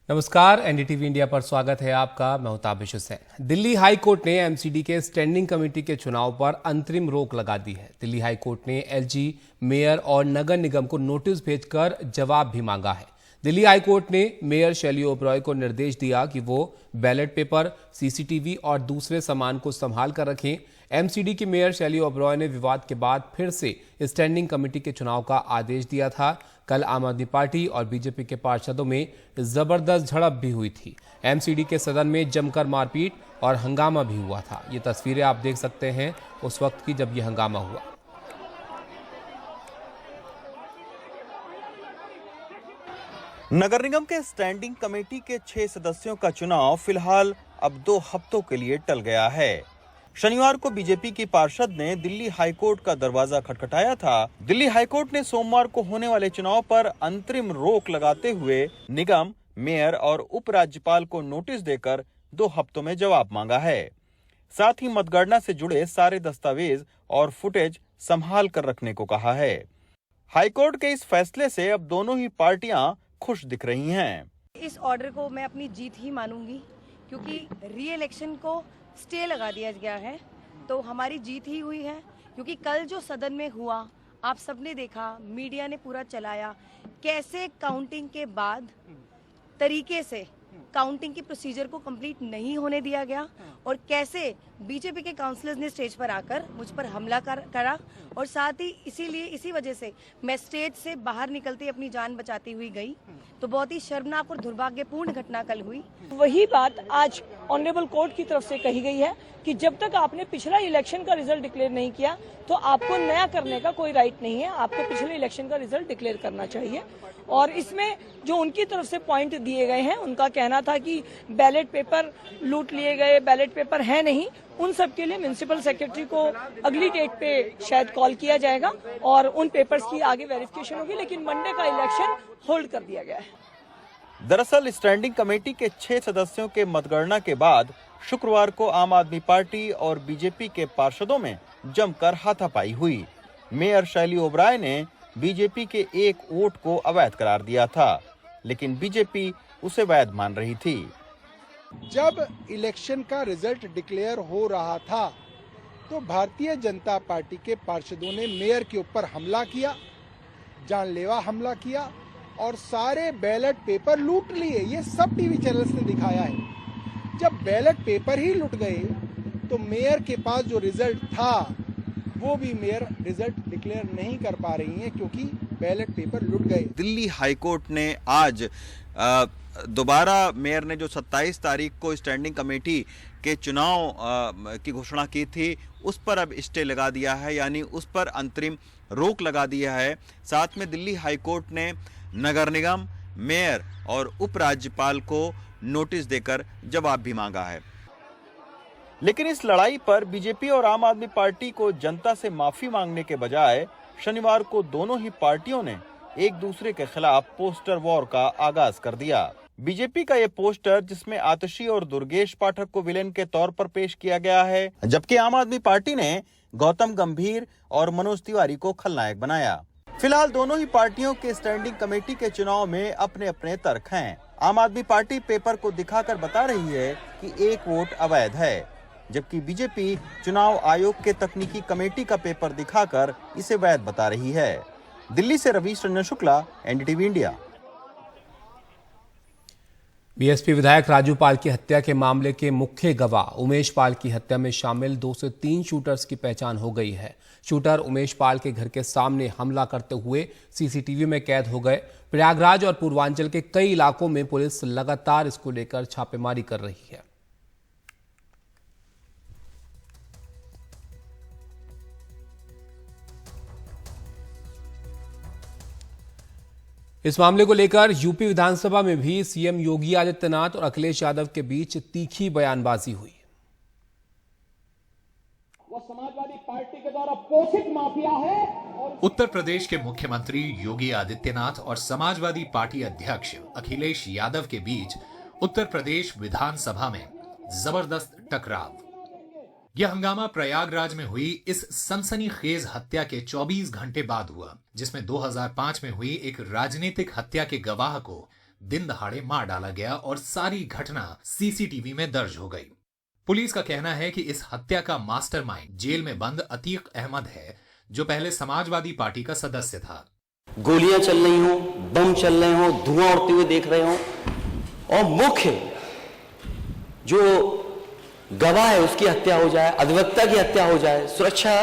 नमस्कार, NDTV India पर स्वागत है आपका। मैं हूं ताबिश हुसैन। दिल्ली हाई कोर्ट ने एमसीडी के स्टैंडिंग कमेटी के चुनाव पर अंतरिम रोक लगा दी है। दिल्ली हाई कोर्ट ने एलजी, मेयर और नगर निगम को नोटिस भेजकर जवाब भी मांगा है। दिल्ली हाई कोर्ट ने मेयर शैली ओबरॉय को निर्देश दिया कि वो बैलेट पेपर, सीसीटीवी और दूसरे सामान को संभाल कर रखें। एमसीडी की मेयर शैली ओबरॉय ने विवाद के बाद फिर से स्टैंडिंग कमेटी के चुनाव का आदेश दिया था। कल आम आदमी पार्टी और बीजेपी के पार्षदों में जबरदस्त झड़प भी हुई थी। एमसीडी के सदन में जमकर मारपीट और हंगामा भी हुआ था। ये तस्वीरें आप देख सकते हैं उस वक्त की जब ये हंगामा हुआ। नगर निगम के स्टैंडिंग कमेटी के 6 सदस्यों का चुनाव फिलहाल अब 2 हफ्तों के लिए टल गया है। शनिवार को बीजेपी की पार्षद ने दिल्ली हाईकोर्ट का दरवाजा खटखटाया था। दिल्ली हाईकोर्ट ने सोमवार को होने वाले चुनाव पर अंतरिम रोक लगाते हुए निगम, मेयर और उपराज्यपाल को नोटिस देकर 2 हफ्तों में जवाब मांगा है। साथ ही मतगणना से जुड़े सारे दस्तावेज और फुटेज संभाल कर रखने को कहा है। हाईकोर्ट के इस फैसले से अब दोनों ही पार्टियां खुश दिख रही हैं। इस ऑर्डर को मैं अपनी जीत ही मानूंगी, क्योंकि री इलेक्शन को स्टे लगा दिया गया है तो हमारी जीत ही हुई है। क्योंकि कल जो सदन में हुआ आप सबने देखा, मीडिया ने पूरा चलाया, कैसे काउंटिंग के बाद तरीके से काउंटिंग की प्रोसीजर को कंप्लीट नहीं होने दिया गया और कैसे बीजेपी के काउंसलर्स ने स्टेज पर आकर मुझ पर हमला करा और साथ ही इसी वजह से मैं स्टेज से बाहर निकलती अपनी जान बचाती हुई गई। तो बहुत ही शर्मनाक और दुर्भाग्यपूर्ण घटना कल हुई। वही बात आज ऑनरेबल कोर्ट की तरफ से कही गई है कि जब तक आपने पिछला इलेक्शन का रिजल्ट डिक्लेयर नहीं किया तो आपको नया करने का कोई राइट नहीं है। आपको पिछले इलेक्शन का रिजल्ट डिक्लेयर करना चाहिए। और इसमें जो उनकी तरफ से पॉइंट दिए गए हैं, उनका कहना था कि बैलेट पेपर लूट लिए गए, बैलेट पेपर है नहीं, उन सब के लिए म्युनिसिपल सेक्रेटरी को अगली डेट पे शायद कॉल किया जाएगा और उन पेपर्स की आगे वेरिफिकेशन होगी, लेकिन मंडे का इलेक्शन होल्ड कर दिया गया है। दरअसल स्टैंडिंग कमेटी के 6 सदस्यों के मतगणना के बाद शुक्रवार को आम आदमी पार्टी और बीजेपी के पार्षदों में जमकर हाथापाई हुई। मेयर शैली ओबरॉय ने बीजेपी के एक वोट को अवैध करार दिया था, लेकिन बीजेपी उसे वैध मान रही थी। जब इलेक्शन का रिजल्ट डिक्लेयर हो रहा था तो भारतीय जनता पार्टी के पार्षदों ने मेयर के ऊपर हमला किया, जानलेवा हमला किया और सारे बैलेट पेपर लूट लिए। ये सब टीवी चैनल्स ने दिखाया है। जब बैलेट पेपर ही लूट गए तो मेयर के पास जो रिजल्ट था वो भी मेयर रिजल्ट डिक्लेयर नहीं कर पा रही हैं क्योंकि बैलेट पेपर लूट गए। दिल्ली हाईकोर्ट ने आज दोबारा मेयर ने जो 27 तारीख को स्टैंडिंग कमेटी के चुनाव की घोषणा की थी उस पर अब स्टे लगा दिया है, यानी उस पर अंतरिम रोक लगा दिया है। साथ में दिल्ली हाईकोर्ट ने नगर निगम, मेयर और उपराज्यपाल को नोटिस देकर जवाब भी मांगा है। लेकिन इस लड़ाई पर बीजेपी और आम आदमी पार्टी को जनता से माफी मांगने के बजाय शनिवार को दोनों ही पार्टियों ने एक दूसरे के खिलाफ पोस्टर वॉर का आगाज कर दिया। बीजेपी का ये पोस्टर, जिसमें आतिशी और दुर्गेश पाठक को विलेन के तौर पर पेश किया गया है, जबकि आम आदमी पार्टी ने गौतम गंभीर और मनोज तिवारी को खलनायक बनाया। फिलहाल दोनों ही पार्टियों के स्टैंडिंग कमेटी के चुनाव में अपने अपने तर्क हैं। आम आदमी पार्टी पेपर को दिखाकर बता रही है कि एक वोट अवैध है, जबकि बीजेपी चुनाव आयोग के तकनीकी कमेटी का पेपर दिखाकर इसे वैध बता रही है। दिल्ली से Ravish Ranjan Shukla, NDTV India. BSP विधायक राजू पाल की हत्या के मामले के मुख्य गवाह उमेश पाल की हत्या में शामिल 2 से 3 शूटर्स की पहचान हो गई है। शूटर उमेश पाल के घर के सामने हमला करते हुए सीसीटीवी में कैद हो गए। प्रयागराज और पूर्वांचल के कई इलाकों में पुलिस लगातार इसको लेकर छापेमारी कर रही है। इस मामले को लेकर यूपी विधानसभा में भी सीएम योगी आदित्यनाथ और अखिलेश यादव के बीच तीखी बयानबाजी हुई। वो समाजवादी पार्टी के द्वारा पोषित माफिया है। और उत्तर प्रदेश के मुख्यमंत्री योगी आदित्यनाथ और समाजवादी पार्टी अध्यक्ष अखिलेश यादव के बीच उत्तर प्रदेश विधानसभा में जबरदस्त टकराव। यह हंगामा प्रयागराज में हुई इस सनसनीखेज हत्या के 24 घंटे बाद हुआ, जिसमें 2005 में हुई एक राजनीतिक हत्या के गवाह को दिन दहाड़े मार डाला गया और सारी घटना सीसीटीवी में दर्ज हो गई। पुलिस का कहना है कि इस हत्या का मास्टरमाइंड जेल में बंद अतीक अहमद है, जो पहले समाजवादी पार्टी का सदस्य था। गोलियां चल रही हो, बम चल रहे हो, धुआं उड़ते हुए देख रहे हो, और मुख्य जो गवाह है उसकी हत्या हो जाए, अधिवक्ता की हत्या हो जाए, सुरक्षा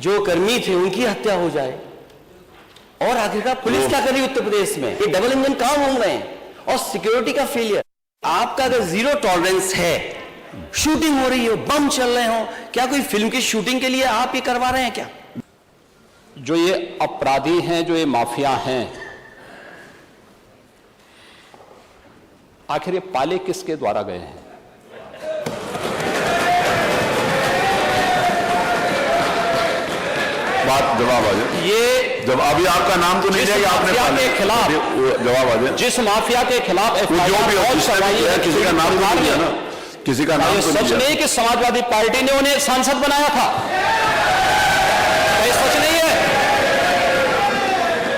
जो कर्मी थे उनकी हत्या हो जाए, और आखिरकार पुलिस क्या कर रही है उत्तर प्रदेश में? ये डबल इंजन काम हो रहे हैं और सिक्योरिटी का फेलियर। आपका अगर जीरो टॉलरेंस है, शूटिंग हो रही हो, बम चल रहे हो, क्या कोई फिल्म की शूटिंग के लिए आप ये करवा रहे हैं क्या? जो ये अपराधी हैं, जो ये माफिया हैं, आखिर ये पाले किसके द्वारा गए हैं? बात जवाब आ जाए। ये जब अभी आपका नाम तो नहीं है, आपने के खिलाफ जवाब आ जाए। जिस माफिया के खिलाफ किसी का नाम तो नहीं है ना, किसी का नाम तो सच नहीं कि समाजवादी पार्टी ने उन्हें एक सांसद बनाया था, ये सच नहीं है।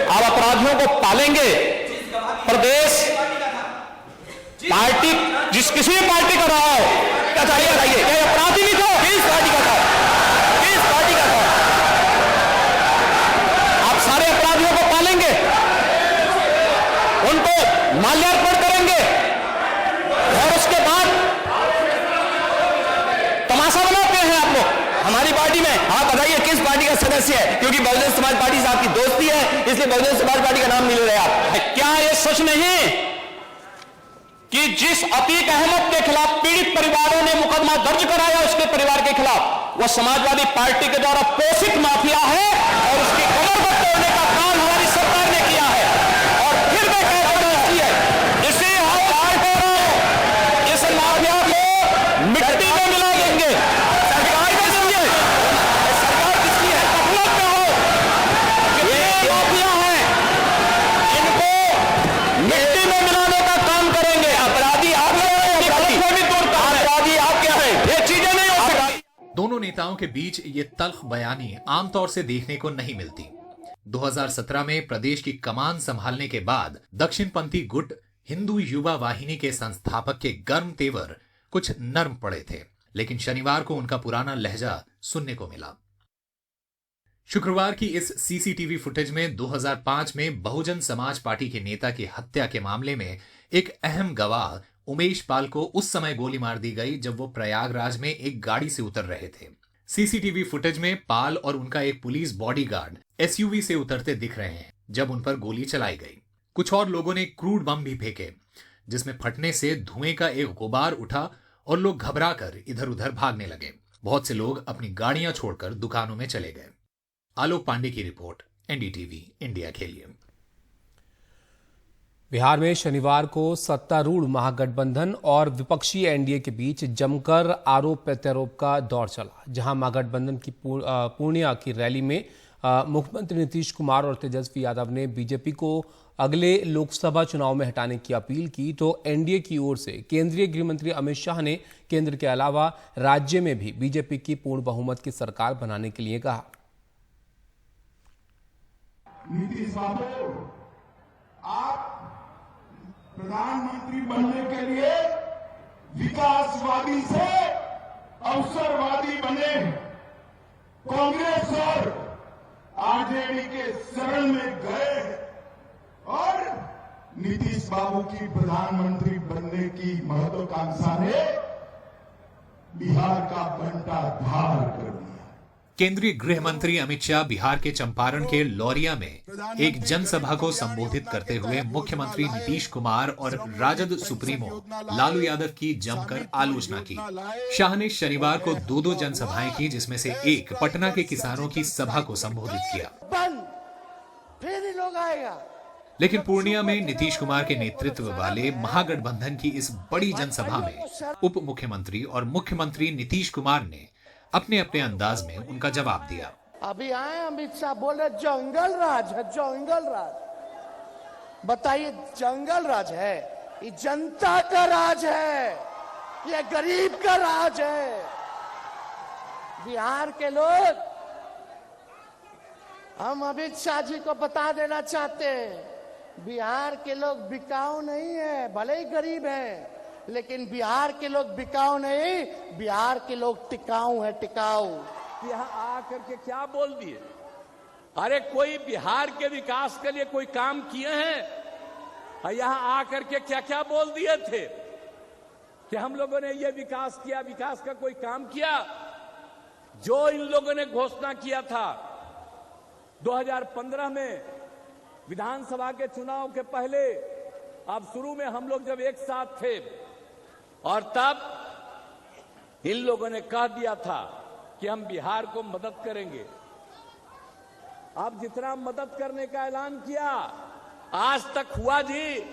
आप अपराधियों को पालेंगे, प्रदेश पार्टी जिस किसी भी पार्टी का रहा हो, क्या चाहिए बताइए, क्या अपराधी नहीं था? किस पार्टी का था? किस पार्टी का था? आप सारे अपराधियों को पालेंगे, उनको माल्यार्पण करेंगे और उसके बाद तमाशा बनाते हैं आप लोग हमारी पार्टी में। आप बताइए किस पार्टी का सदस्य है? क्योंकि बहुजन समाज पार्टी से आपकी दोस्ती है, इसलिए बहुजन समाज पार्टी का नाम नहीं ले रहे आप। क्या ये सच नहीं कि जिस अतीक अहमद के खिलाफ पीड़ित परिवारों ने मुकदमा दर्ज कराया, उसके परिवार के खिलाफ, वह समाजवादी पार्टी के द्वारा पोषित माफिया है और उसकी कमर को तोड़ने का काम हमारी सरकार ने किया है। और फिर मैं कहता हूं इसे हम बाहर कर रहे हैं, इस माफिया को मिट्टी में मिला देंगे। सरकार किसकी है? सरकार किसकी है? मतलब क्या हो, ये माफिया है, इनको मिट्टी में मिलाने का काम करेंगे। अपराधी आप क्या है? अपराधी आप क्या है? ये चीजें नहीं हो सकती। दोनों नेताओं के बीच ये तल्ख बयानी आमतौर से देखने को नहीं मिलती। 2017 में प्रदेश की कमान संभालने के बाद दक्षिणपंथी गुट हिंदू युवा वाहिनी के संस्थापक के गर्म तेवर कुछ नर्म पड़े थे, लेकिन शनिवार को उनका पुराना लहजा सुनने को मिला। शुक्रवार की इस सीसीटीवी फुटेज में 2005 में बहुजन समाज पार्टी के नेता की हत्या के मामले में एक अहम गवाह उमेश पाल को उस समय गोली मार दी गई जब वो प्रयागराज में एक गाड़ी से उतर रहे थे। सीसीटीवी फुटेज में पाल और उनका एक पुलिस बॉडीगार्ड एसयूवी से उतरते दिख रहे हैं जब उन पर गोली चलाई गई। कुछ और लोगों ने क्रूड बम भी फेंके, जिसमें फटने से धुएं का एक गुबार उठा और लोग घबराकर इधर उधर भागने लगे। बहुत से लोग अपनी गाड़ियां छोड़कर दुकानों में चले गए। आलोक पांडे की रिपोर्ट, एनडीटीवी इंडिया के लिए। बिहार में शनिवार को सत्तारूढ़ महागठबंधन और विपक्षी एनडीए के बीच जमकर आरोप प्रत्यारोप का दौर चला, जहां महागठबंधन की पूर्णिया की रैली में मुख्यमंत्री नीतीश कुमार और तेजस्वी यादव ने बीजेपी को अगले लोकसभा चुनाव में हटाने की अपील की, तो एनडीए की ओर से केंद्रीय गृह मंत्री अमित शाह ने केंद्र के अलावा राज्य में भी बीजेपी की पूर्ण बहुमत की सरकार बनाने के लिए कहा। नीतीश बाबू, आप प्रधानमंत्री बनने के लिए विकासवादी से अवसरवादी बने, कांग्रेस और आरजेडी के शरण में गए और नीतीश बाबू की प्रधानमंत्री बनने की महत्वाकांक्षा ने बिहार का बंटाधार कर दिया। केंद्रीय गृह मंत्री अमित शाह बिहार के चंपारण के लौरिया में एक जनसभा को संबोधित करते हुए मुख्यमंत्री नीतीश कुमार और राजद सुप्रीमो लालू यादव की जमकर आलोचना की। शाह ने शनिवार को 2 जनसभाएं की, जिसमें से एक पटना के किसानों की सभा को संबोधित किया। फिर लोग आएगा। लेकिन पूर्णिया में नीतीश कुमार के नेतृत्व वाले महागठबंधन की इस बड़ी जनसभा में उप मुख्यमंत्री और मुख्यमंत्री नीतीश कुमार ने अपने अपने अंदाज में उनका जवाब दिया। अभी आए अमित शाह बोले जंगल राज है, जंगल राज। बताइए, जंगल राज है? ये जनता का राज है, ये गरीब का राज है। बिहार के लोग, हम अमित शाह जी को बता देना चाहते हैं, बिहार के लोग बिकाऊ नहीं है, भले ही गरीब हैं, लेकिन बिहार के लोग बिकाऊ नहीं, बिहार के लोग टिकाऊ है, टिकाऊ। यहाँ आकर के क्या बोल दिए? अरे कोई बिहार के विकास के लिए कोई काम किए हैं? यहाँ आकर के क्या क्या बोल दिए थे कि हम लोगों ने ये विकास किया, विकास का कोई काम किया? जो इन लोगों ने घोषणा किया था 2015 में विधानसभा के चुनाव के पहले, अब शुरू में हम लोग जब एक साथ थे और तब इन लोगों ने कह दिया था कि हम बिहार को मदद करेंगे। अब जितना मदद करने का ऐलान किया, आज तक हुआ जी?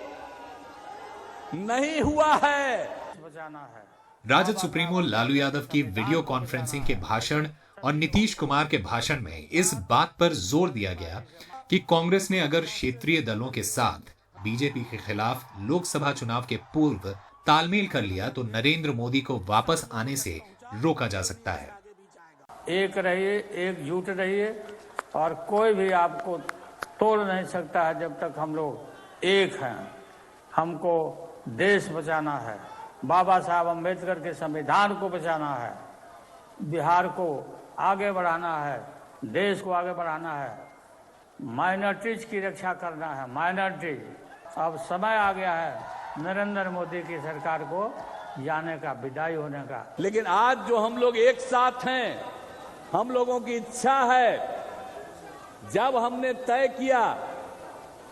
नहीं हुआ है। बचाना है। राजद सुप्रीमो लालू यादव की वीडियो कॉन्फ्रेंसिंग के भाषण और नीतीश कुमार के भाषण में इस बात पर जोर दिया गया कि कांग्रेस ने अगर क्षेत्रीय दलों के साथ बीजेपी के खिलाफ लोकसभा चुनाव के पूर्व तालमेल कर लिया तो नरेंद्र मोदी को वापस आने से रोका जा सकता है। एक रहिए, एकजुट रहिए और कोई भी आपको तोड़ नहीं सकता है जब तक हम लोग एक हैं। हमको देश बचाना है, बाबा साहब अम्बेडकर के संविधान को बचाना है, बिहार को आगे बढ़ाना है, देश को आगे बढ़ाना है, माइनॉरिटीज की रक्षा करना है। माइनॉरिटीज, अब समय आ गया है नरेंद्र मोदी की सरकार को जाने का, विदाई होने का। लेकिन आज जो हम लोग एक साथ हैं, हम लोगों की इच्छा है, जब हमने तय किया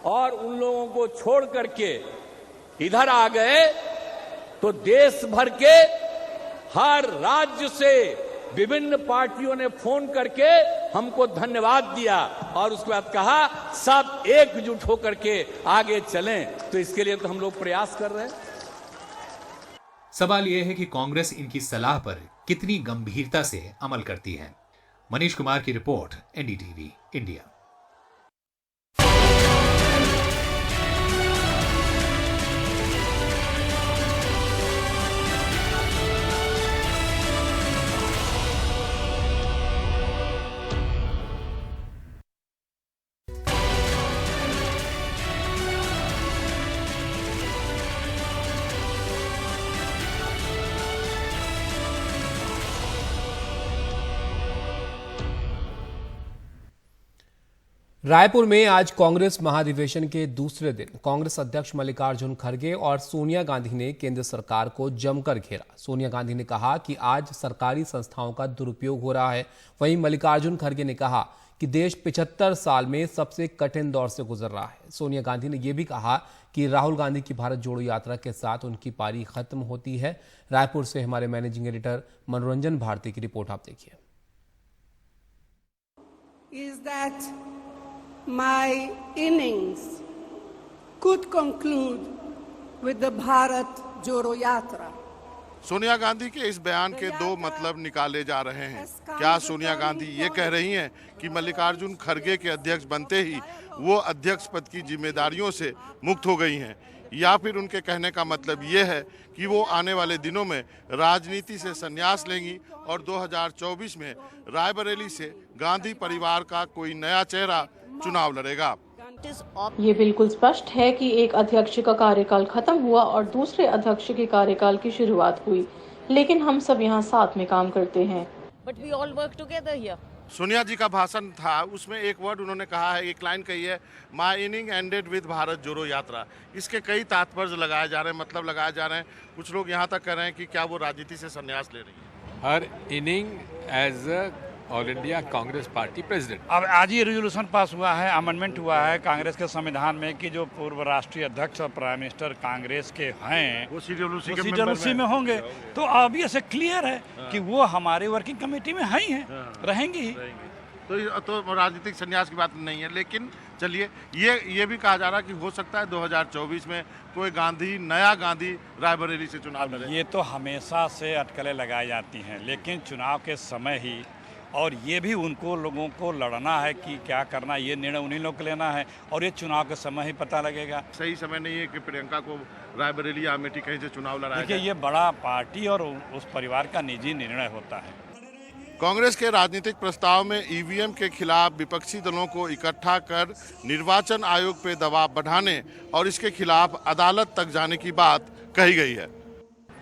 और उन लोगों को छोड़ करके इधर आ गए तो देश भर के हर राज्य से विभिन्न पार्टियों ने फोन करके हमको धन्यवाद दिया और उसके बाद कहा सब एकजुट होकर के आगे चलें। तो इसके लिए तो हम लोग प्रयास कर रहे हैं। सवाल यह है कि कांग्रेस इनकी सलाह पर कितनी गंभीरता से अमल करती है। मनीष कुमार की रिपोर्ट, एनडीटीवी इंडिया। रायपुर में आज कांग्रेस महाधिवेशन के दूसरे दिन कांग्रेस अध्यक्ष मल्लिकार्जुन खड़गे और सोनिया गांधी ने केंद्र सरकार को जमकर घेरा। सोनिया गांधी ने कहा कि आज सरकारी संस्थाओं का दुरुपयोग हो रहा है। वहीं मल्लिकार्जुन खड़गे ने कहा कि देश 75 साल में सबसे कठिन दौर से गुजर रहा है। सोनिया गांधी ने यह भी कहा कि राहुल गांधी की भारत जोड़ो यात्रा के साथ उनकी पारी खत्म होती है। रायपुर से हमारे मैनेजिंग एडिटर मनोरंजन भारती की रिपोर्ट आप देखिए। My innings could conclude with the Bharat Joro Yatra. Sonia Gandhi के इस बयान के दो मतलब निकाले जा रहे हैं। क्या सोनिया गांधी ये कह रही हैं कि मल्लिकार्जुन खड़गे के अध्यक्ष बनते ही वो अध्यक्ष पद की जिम्मेदारियों से मुक्त हो गई हैं, या फिर उनके कहने का मतलब ये है कि वो आने वाले दिनों में राजनीति से संन्यास लेंगी और 2024 में रायबरेली से गांधी परिवार का कोई नया चेहरा चुनाव लड़ेगा। ये बिल्कुल स्पष्ट है कि एक अध्यक्ष का कार्यकाल खत्म हुआ और दूसरे अध्यक्ष के कार्यकाल की शुरुआत हुई, लेकिन हम सब यहाँ साथ में काम करते हैं। But we all work together here. Sonia जी का भाषण था, उसमें एक वर्ड उन्होंने कहा है, एक लाइन कही है, माई इनिंग एंडेड विद भारत जोड़ो यात्रा। इसके कई तात्पर्य लगाए जा रहे हैं, मतलब लगाए जा रहे हैं। कुछ लोग यहाँ तक कह रहे हैं कि क्या वो राजनीति से संन्यास ले रही है। Her inning as a all India Congress party president. अब आज ही रेजोल्यूशन पास हुआ है, अमेंडमेंट हुआ है कांग्रेस के संविधान में कि जो पूर्व राष्ट्रीय अध्यक्ष और प्राइम मिनिस्टर कांग्रेस के हैं वो CWC में होंगे। तो ऑब्वियस है, क्लियर है कि वो हमारी वर्किंग कमेटी में है ही हैं, रहेंगे ही। तो राजनीतिक संन्यास की बात नहीं है, लेकिन चलिए ये भी कहा जा रहा है कि हो सकता है 2024 में कोई नया गांधी रायबरेली से चुनाव लड़े। ये तो हमेशा से अटकलें लगाई जाती हैं, लेकिन चुनाव के समय ही, और ये भी उनको लोगों को लड़ना है कि क्या करना, ये निर्णय उन्हीं लोग को लेना है और ये चुनाव के समय ही पता लगेगा। सही समय नहीं है कि प्रियंका को रायबरेली या अमेठी कहीं से चुनाव लड़ाया। देखिए, ये बड़ा पार्टी और उस परिवार का निजी निर्णय होता है। कांग्रेस के राजनीतिक प्रस्ताव में ईवीएम के खिलाफ विपक्षी दलों को इकट्ठा कर निर्वाचन आयोग पे दबाव बढ़ाने और इसके खिलाफ अदालत तक जाने की बात कही गई है।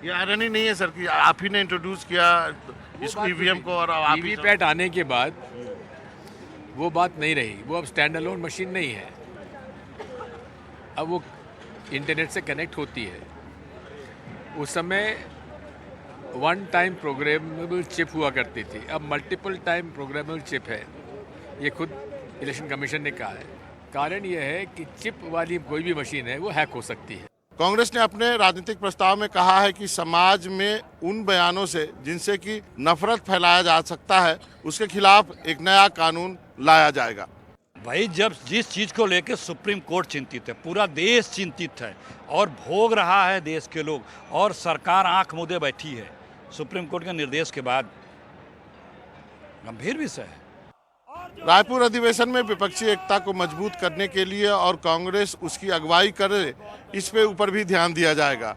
ये आयरनी नहीं है सर कि आप ही ने इंट्रोड्यूस किया इसको ईवीएम को और आप वीवीपैट आने के बाद वो बात नहीं रही, वो अब स्टैंड अलोन मशीन नहीं है, अब वो इंटरनेट से कनेक्ट होती है। उस समय वन टाइम प्रोग्रामेबल चिप हुआ करती थी, अब मल्टीपल टाइम प्रोग्रामेबल चिप है। ये खुद इलेक्शन कमीशन ने कहा है। कारण यह है कि चिप वाली कोई भी मशीन है वो हैक हो सकती है। कांग्रेस ने अपने राजनीतिक प्रस्ताव में कहा है कि समाज में उन बयानों से जिनसे कि नफरत फैलाया जा सकता है उसके खिलाफ एक नया कानून लाया जाएगा। भाई जब जिस चीज को लेकर सुप्रीम कोर्ट चिंतित है, पूरा देश चिंतित है और भोग रहा है देश के लोग, और सरकार आंख मूंदे बैठी है सुप्रीम कोर्ट के निर्देश के बाद, गंभीर विषय है। रायपुर अधिवेशन में विपक्षी एकता को मजबूत करने के लिए और कांग्रेस उसकी अगुवाई करे, इस पे ऊपर भी ध्यान दिया जाएगा।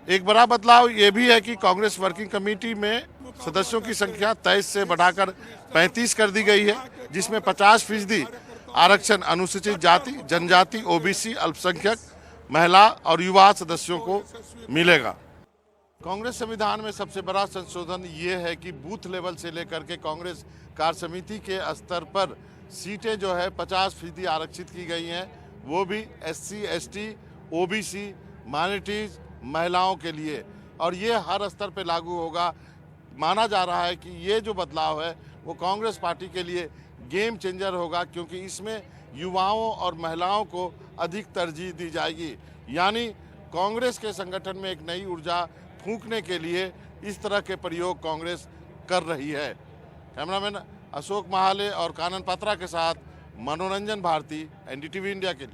एक बड़ा बदलाव ये भी है कि कांग्रेस वर्किंग कमेटी में सदस्यों की संख्या 23 से बढ़ाकर 35 कर दी गई है, जिसमें 50% आरक्षण अनुसूचित जाति, जनजाति, ओबीसी, अल्पसंख्यक, महिला और युवा सदस्यों को मिलेगा। कांग्रेस संविधान में सबसे बड़ा संशोधन ये है कि बूथ लेवल से लेकर के कांग्रेस कार्य समिति के स्तर पर सीटें जो है 50% आरक्षित की गई हैं, वो भी SC, ST, OBC, माइनॉरिटीज, महिलाओं के लिए, और ये हर स्तर पे लागू होगा। माना जा रहा है कि ये जो बदलाव है वो कांग्रेस पार्टी के लिए गेम चेंजर होगा, क्योंकि इसमें युवाओं और महिलाओं को अधिक तरजीह दी जाएगी। यानी कांग्रेस के संगठन में एक नई ऊर्जा फूंकने के लिए इस तरह के प्रयोग कांग्रेस कर रही है। कैमरामैन अशोक महाले और कानन पात्रा के साथ मनोरंजन भारती, NDTV इंडिया के लिए।